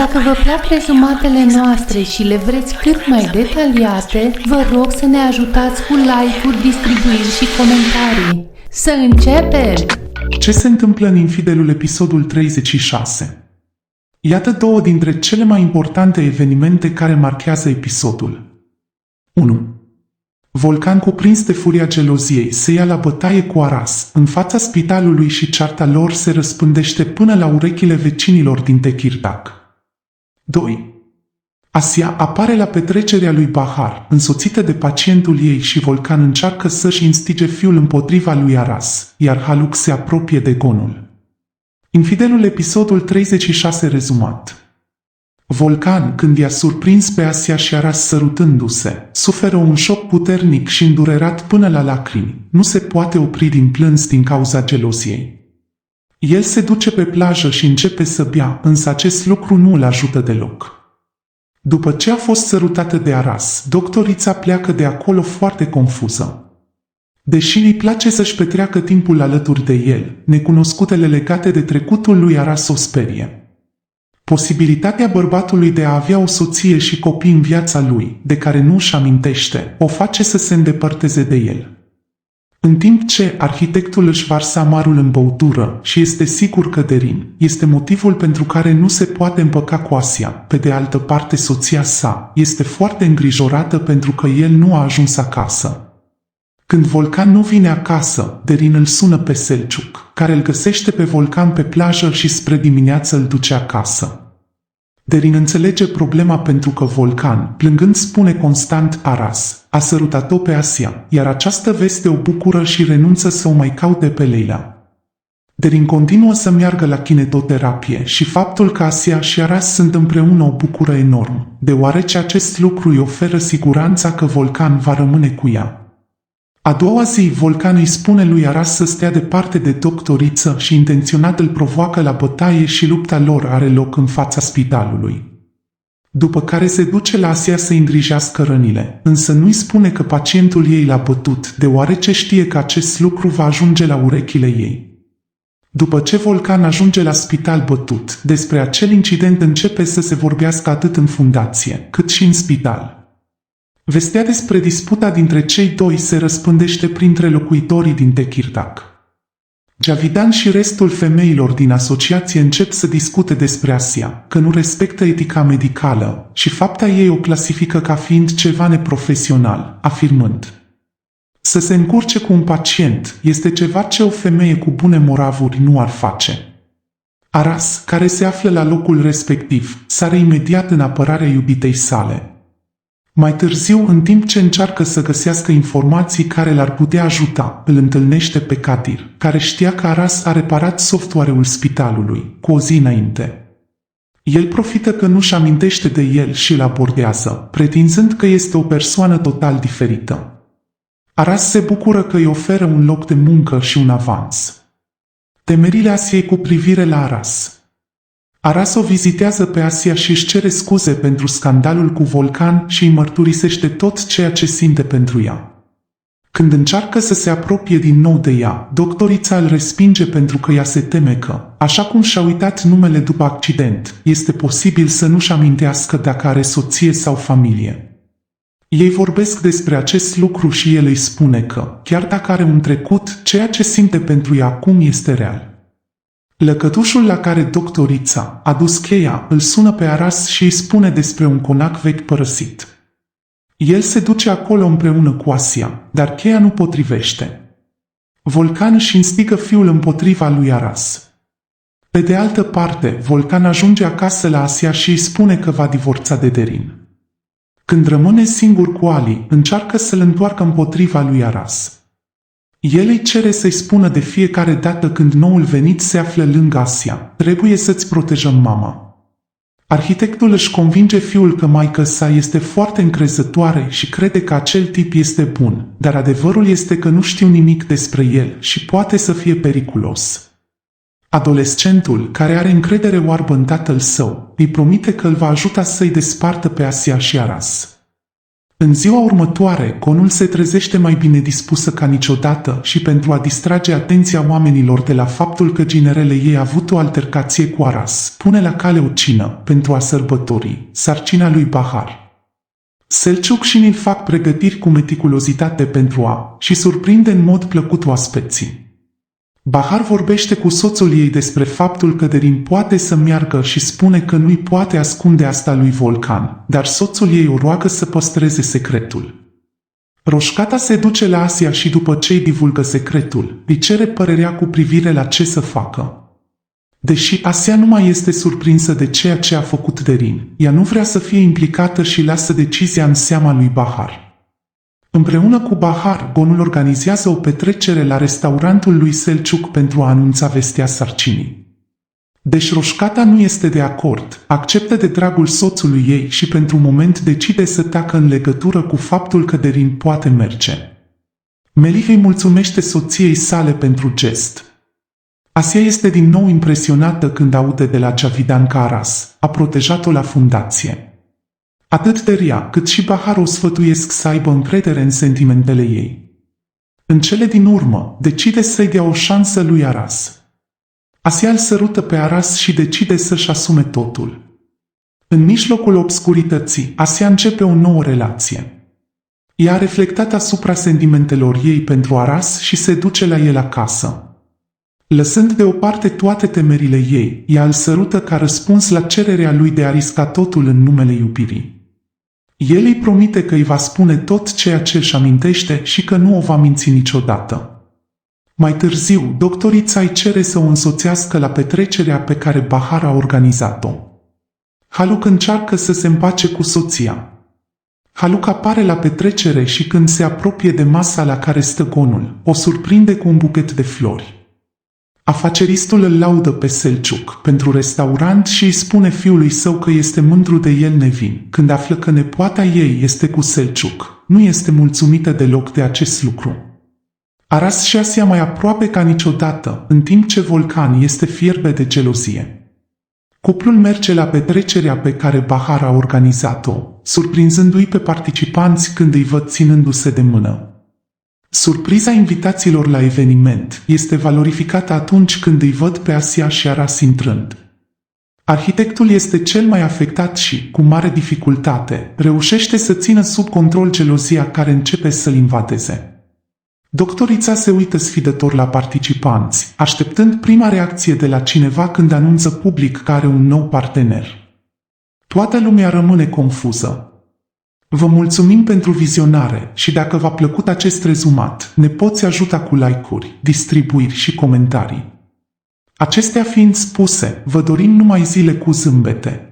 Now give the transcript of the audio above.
Dacă vă plac rezumatele noastre și le vreți cât mai detaliate, vă rog să ne ajutați cu like-uri, distribuiri și comentarii. Să începem! Ce se întâmplă în Infidelul episodul 36? Iată două dintre cele mai importante evenimente care marchează episodul. 1. Volcan, cuprins de furia geloziei, se ia la bătaie cu Aras în fața spitalului și cearta lor se răspândește până la urechile vecinilor din Tekirdağ. 2. Asia apare la petrecerea lui Bahar, însoțită de pacientul ei și Volcan încearcă să-și instige fiul împotriva lui Aras, iar Haluk se apropie de Gonul. Infidelul episodul 36 rezumat. Volcan, când i-a surprins pe Asia și Aras sărutându-se, suferă un șoc puternic și îndurerat până la lacrimi. Nu se poate opri din plâns din cauza geloziei. El se duce pe plajă și începe să bea, însă acest lucru nu îl ajută deloc. După ce a fost sărutată de Aras, doctorița pleacă de acolo foarte confuză. Deși îi place să-și petreacă timpul alături de el, necunoscutele legate de trecutul lui Aras o sperie. Posibilitatea bărbatului de a avea o soție și copii în viața lui, de care nu își amintește, o face să se îndepărteze de el. În timp ce arhitectul își varsă amarul în băutură și este sigur că Derin este motivul pentru care nu se poate împăca cu Asia, pe de altă parte soția sa este foarte îngrijorată pentru că el nu a ajuns acasă. Când Volcan nu vine acasă, Derin îl sună pe Selçuk, care îl găsește pe Volcan pe plajă și spre dimineață îl duce acasă. Derin înțelege problema pentru că Volcan, plângând, spune constant Aras a sărutat-o pe Asia, iar această veste o bucură și renunță să o mai caute pe Leila. Derin continuă să meargă la kinetoterapie și faptul că Asia și Aras sunt împreună o bucură enorm, deoarece acest lucru îi oferă siguranța că Volcan va rămâne cu ea. A doua zi, Volcan îi spune lui Aras să stea departe de doctoriță și intenționat îl provoacă la bătaie și lupta lor are loc în fața spitalului. După care se duce la Asia să îngrijească rănile, însă nu-i spune că pacientul ei l-a bătut, deoarece știe că acest lucru va ajunge la urechile ei. După ce Volcan ajunge la spital bătut, despre acel incident începe să se vorbească atât în fundație, cât și în spital. Vestea despre disputa dintre cei doi se răspândește printre locuitorii din Tekirdağ. Javidan și restul femeilor din asociație încep să discute despre Asia, că nu respectă etica medicală și fapta ei o clasifică ca fiind ceva neprofesional, afirmând: să se încurce cu un pacient este ceva ce o femeie cu bune moravuri nu ar face. Aras, care se află la locul respectiv, sare imediat în apărarea iubitei sale. Mai târziu, în timp ce încearcă să găsească informații care l-ar putea ajuta, îl întâlnește pe Kadir, care știa că Aras a reparat software-ul spitalului, cu o zi înainte. El profită că nu-și amintește de el și îl abordează, pretinzând că este o persoană total diferită. Aras se bucură că îi oferă un loc de muncă și un avans. Temerile Asiei cu privire la Aras. Aras o vizitează pe Asia și își cere scuze pentru scandalul cu Volcan și îi mărturisește tot ceea ce simte pentru ea. Când încearcă să se apropie din nou de ea, doctorița îl respinge pentru că ea se teme că, așa cum și-a uitat numele după accident, este posibil să nu-și amintească dacă are soție sau familie. Ei vorbesc despre acest lucru și el îi spune că, chiar dacă are un trecut, ceea ce simte pentru ea acum este real. Lăcătușul la care doctorița a dus cheia îl sună pe Aras și îi spune despre un conac vechi părăsit. El se duce acolo împreună cu Asia, dar cheia nu potrivește. Volcan își instigă fiul împotriva lui Aras. Pe de altă parte, Volcan ajunge acasă la Asia și îi spune că va divorța de Derin. Când rămâne singur cu Ali, încearcă să-l întoarcă împotriva lui Aras. El îi cere să-i spună de fiecare dată când noul venit se află lângă Asia: trebuie să-ți protejăm mama. Arhitectul își convinge fiul că maică sa este foarte încrezătoare și crede că acel tip este bun, dar adevărul este că nu știu nimic despre el și poate să fie periculos. Adolescentul, care are încredere oarbă în tatăl său, îi promite că îl va ajuta să-i despartă pe Asia și Aras. În ziua următoare, Gonul se trezește mai bine dispusă ca niciodată și pentru a distrage atenția oamenilor de la faptul că ginerele ei a avut o altercație cu Aras, pune la cale o cină pentru a sărbători sarcina lui Bahar. Selçuk și Nil fac pregătiri cu meticulozitate pentru a și surprinde în mod plăcut oaspeții. Bahar vorbește cu soțul ei despre faptul că Derin poate să meargă și spune că nu-i poate ascunde asta lui Volcan, dar soțul ei o roagă să păstreze secretul. Roșcata se duce la Asia și după ce îi divulgă secretul, îi cere părerea cu privire la ce să facă. Deși Asia nu mai este surprinsă de ceea ce a făcut Derin, ea nu vrea să fie implicată și lasă decizia în seama lui Bahar. Împreună cu Bahar, Gonul organizează o petrecere la restaurantul lui Selçuk pentru a anunța vestea sarcinii. Deci Roșcata nu este de acord, acceptă de dragul soțului ei și pentru un moment decide să tacă în legătură cu faptul că Derin poate merge. Melih îi mulțumește soției sale pentru gest. Asia este din nou impresionată când aude de la Javidan că Aras a protejat-o la fundație. Atât Deria cât și Bahar o sfătuiesc să aibă încredere în sentimentele ei. În cele din urmă, decide să-i dea o șansă lui Aras. Asia îl sărută pe Aras și decide să-și asume totul. În mijlocul obscurității, Asia începe o nouă relație. Ea a reflectat asupra sentimentelor ei pentru Aras și se duce la el acasă. Lăsând deoparte toate temerile ei, ea îl sărută ca răspuns la cererea lui de a risca totul în numele iubirii. El îi promite că îi va spune tot ceea ce își amintește și că nu o va minți niciodată. Mai târziu, doctorița îi cere să o însoțească la petrecerea pe care Bahar a organizat-o. Haluk încearcă să se împace cu soția. Haluk apare la petrecere și când se apropie de masa la care stă Gonul, o surprinde cu un buchet de flori. Afaceristul îl laudă pe Selçuk pentru restaurant și îi spune fiului său că este mândru de el nevin. Când află că nepoata ei este cu Selçuk, nu este mulțumită deloc de acest lucru. Aras și Asia mai aproape ca niciodată, în timp ce Volcan este fierbe de gelozie. Cuplul merge la petrecerea pe care Bahar a organizat-o, surprinzându-i pe participanți când îi văd ținându-se de mână. Surpriza invitaților la eveniment este valorificată atunci când îi văd pe Asia și Aras intrând. Arhitectul este cel mai afectat și, cu mare dificultate, reușește să țină sub control gelozia care începe să-l invadeze. Doctorița se uită sfidător la participanți, așteptând prima reacție de la cineva când anunță public că are un nou partener. Toată lumea rămâne confuză. Vă mulțumim pentru vizionare și dacă v-a plăcut acest rezumat, ne poți ajuta cu like-uri, distribuiri și comentarii. Acestea fiind spuse, vă dorim numai zile cu zâmbete.